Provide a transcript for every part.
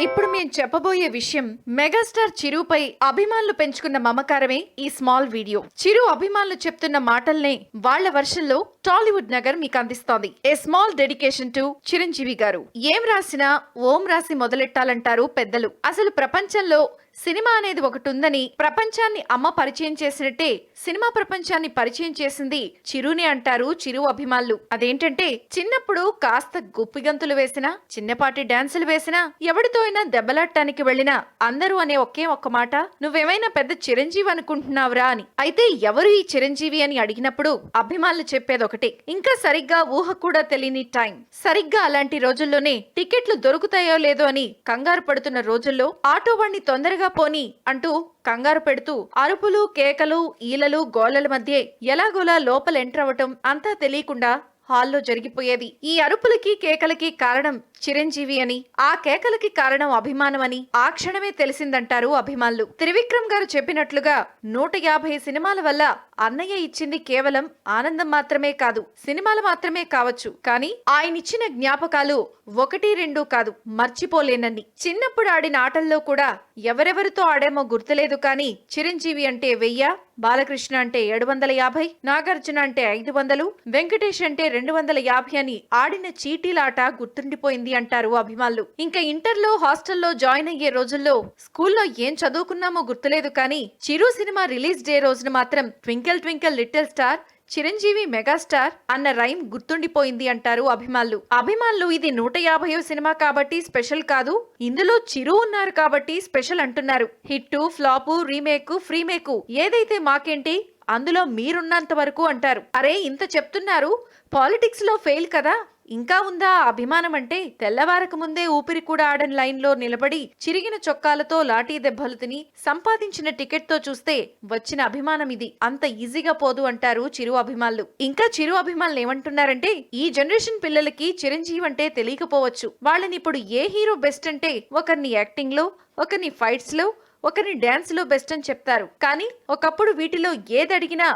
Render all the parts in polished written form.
ఇప్పుడు మేము చెప్పబోయే విషయం మెగాస్టార్ చిరుపై అభిమానులు పెంచుకున్న మమకారమే ఈ స్మాల్ వీడియో. చిరు అభిమానులు చెప్తున్న మాటల్నే వాళ్ల వర్షన్లో టాలీవుడ్ నగర్ మీకు అందిస్తోంది. A small dedication to Chiranjeevi గారు. ఏం రాసినా ఓం రాసి మొదలెట్టాలంటారు పెద్దలు. అసలు ప్రపంచంలో సినిమా అనేది ఒకటి ఉందని ప్రపంచాన్ని అమ్మ పరిచయం చేసినట్టే సినిమా ప్రపంచాన్ని పరిచయం చేసింది చిరుని అంటారు చిరు అభిమానులు. అదేంటంటే చిన్నప్పుడు కాస్త గుప్పిగంతులు వేసినా, చిన్నపాటి డాన్సులు వేసినా, ఎవరితో అయినా దెబ్బలాడటానికి వెళ్లినా అందరూ అనే ఒకే ఒక్క మాట, నువ్వేమైనా పెద్ద చిరంజీవి అనుకుంటున్నావురా అని. అయితే ఎవరు ఈ చిరంజీవి అని అడిగినప్పుడు అభిమానులు చెప్పేది ఒకటే, ఇంకా సరిగ్గా ఊహ కూడా తెలియని టైం. సరిగ్గా అలాంటి రోజుల్లోనే టికెట్లు దొరుకుతాయో లేదో అని కంగారు పడుతున్న రోజుల్లో ఆటో వాణ్ణి తొందరగా పోని అంటూ కంగారు పెడుతూ అరుపులు, కేకలు, ఈలలు, గోలల మధ్య ఎలాగోలా లోపల ఎంటర్ అవటం అంతా తెలియకుండా హాల్లో జరిగిపోయేది. ఈ అరుపులకి, కేకలకి కారణం చిరంజీవి అని, ఆ కేకలకి కారణం అభిమానం అని ఆ క్షణమే తెలిసిందంటారు అభిమానులు. త్రివిక్రమ్ గారు చెప్పినట్లుగా 150 సినిమాల వల్ల అన్నయ్య ఇచ్చింది కేవలం ఆనందం మాత్రమే కాదు, సినిమాలు మాత్రమే కావచ్చు, కానీ ఆయన ఇచ్చిన జ్ఞాపకాలు 1-2 కాదు, మర్చిపోలేనన్ని. చిన్నప్పుడు ఆడిన ఆటల్లో కూడా ఎవరెవరితో ఆడామో గుర్తులేదు, కానీ చిరంజీవి అంటే 1000, బాలకృష్ణ అంటే 750, నాగార్జున అంటే 500, వెంకటేష్ అంటే 250 అని ఆడిన చీటీలాట గుర్తుండిపోయింది అంటారు అభిమానులు. ఇంకా ఇంటర్లో, హాస్టల్లో జాయిన్ అయ్యే రోజుల్లో స్కూల్లో ఏం చదువుకున్నామో గుర్తులేదు, కానీ చిరు సినిమా రిలీజ్ డే రోజున మాత్రం twinkle twinkle little star, Chiranjeevi megastar అన్న రైమ్ గుర్తుండిపోయింది అంటారు అభిమానులు ఇది 150వ సినిమా కాబట్టి స్పెషల్ కాదు, ఇందులో చిరు ఉన్నారు కాబట్టి స్పెషల్ అంటున్నారు. హిట్టు, ఫ్లాపు, రీమేక్, ఫ్రీమేకు ఏదైతే మాకేంటి, అందులో మీరున్నంత వరకు అంటారు. అరే ఇంత చెప్తున్నారు, పాలిటిక్స్ లో ఫెయిల్ కదా, ఇంకా ఉందా అభిమానం అంటే? తెల్లవారక ముందే ఊపిరి కూడా ఆడని లైన్ లో నిలబడి చిరిగిన చొక్కాలతో లాఠీ దెబ్బలు తిని సంపాదించిన టికెట్ తో చూస్తే వచ్చిన అభిమానం ఇది అంత ఈజీగా పోదు అంటారు చిరు అభిమానులు. ఇంకా చిరు అభిమానులు ఏమంటున్నారంటే, ఈ జనరేషన్ పిల్లలకి చిరంజీవి అంటే తెలియకపోవచ్చు, వాళ్ళని ఇప్పుడు ఏ హీరో బెస్ట్ అంటే ఒకరిని యాక్టింగ్ లో, ఒకరిని ఫైట్స్ లో, ఒకరిని డాన్స్ లో బెస్ట్ అని చెప్తారు, కానీ ఒకప్పుడు వీటిలో ఏది అడిగినా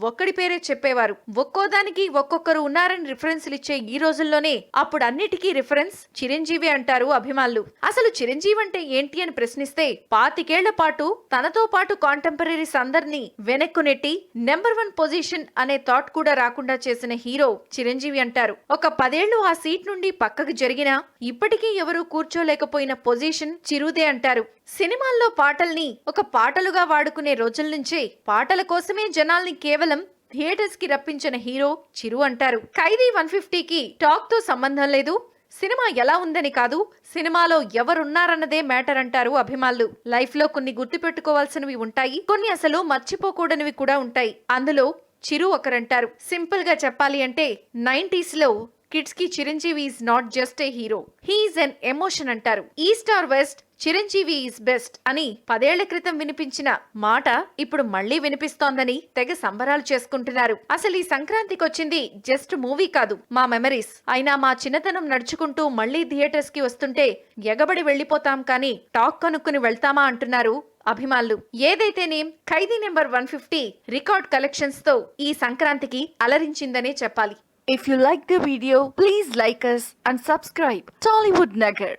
ఒక్కడి పేరే చెప్పేవారు. ఒక్కోదానికి ఒక్కొక్కరు ఉన్నారని రిఫరెన్స్లు ఇచ్చే ఈ రోజుల్లోనే అప్పుడు అన్నిటికీ రిఫరెన్స్ చిరంజీవి అంటారు అభిమానులు. అసలు చిరంజీవి అంటే ఏంటి అని ప్రశ్నిస్తే, 25 ఏళ్ల పాటు తనతో పాటు కాంటెంపరీస్ అందరినీ వెనక్కు నెట్టి నెంబర్ 1 పొజిషన్ అనే థాట్ కూడా రాకుండా చేసిన హీరో చిరంజీవి అంటారు. ఒక 10 ఏళ్లు ఆ సీట్ నుండి పక్కకు జరిగినా ఇప్పటికీ ఎవరూ కూర్చోలేకపోయిన పొజిషన్ చిరుదే అంటారు. సినిమాల్లో పాటల్ని ఒక పాటలుగా వాడుకునే రోజుల నుంచే పాటల కోసమే జనాల్ని కేవలం థియేటర్స్ కి రప్పించిన హీరో చిరు అంటారు. ఖైదీ 150కి టాక్ తో సంబంధం లేదు, సినిమా ఎలా ఉందని కాదు, సినిమాలో ఎవరున్నారన్నదే మ్యాటర్ అంటారు అభిమానులు. లైఫ్ లో కొన్ని గుర్తుపెట్టుకోవాల్సినవి ఉంటాయి, కొన్ని అసలు మర్చిపోకూడనివి కూడా ఉంటాయి, అందులో చిరు ఒకరంటారు. సింపుల్ గా చెప్పాలి అంటే 90s లో కిడ్స్ కి Chiranjeevi is not just a hero, he's an emotion అంటారు. East or west, Chiranjeevi is best అని 10 ఏళ్ల క్రితం వినిపించిన మాట ఇప్పుడు మళ్లీ వినిపిస్తోందని తెగ సంబరాలు చేసుకుంటున్నారు. అసలు ఈ సంక్రాంతికి వచ్చింది జస్ట్ మూవీ కాదు, మా మెమరీస్. అయినా మా చిన్నతనం నడుచుకుంటూ మళ్లీ థియేటర్స్ కి వస్తుంటే ఎగబడి వెళ్లిపోతాం, కానీ టాక్ కనుక్కుని వెళ్తామా అంటున్నారు అభిమానులు. ఏదైతేనేం ఖైదీ నెంబర్ 150 రికార్డ్ కలెక్షన్స్ తో ఈ సంక్రాంతికి అలరించిందనే చెప్పాలి. If you like the video, please like us and subscribe Tollywood Nagar.